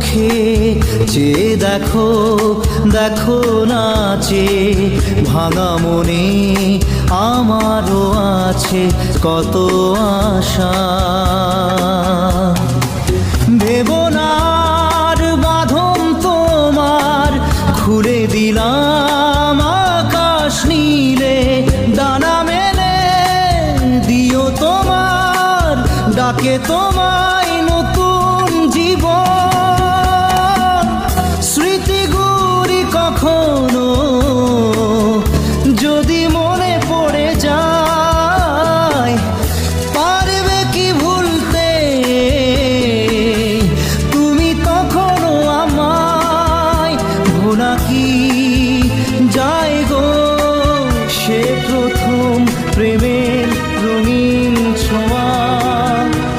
চোখে চেয়ে দেখো, দেখো নাচে ভাঙা মনে আমারও আছে কত আশা। ভেবনার বাঁধন তোমার খুলে দিলাম আকাশ নীলে, ডানা মেলে দিও তোমার ডাকে তোমায়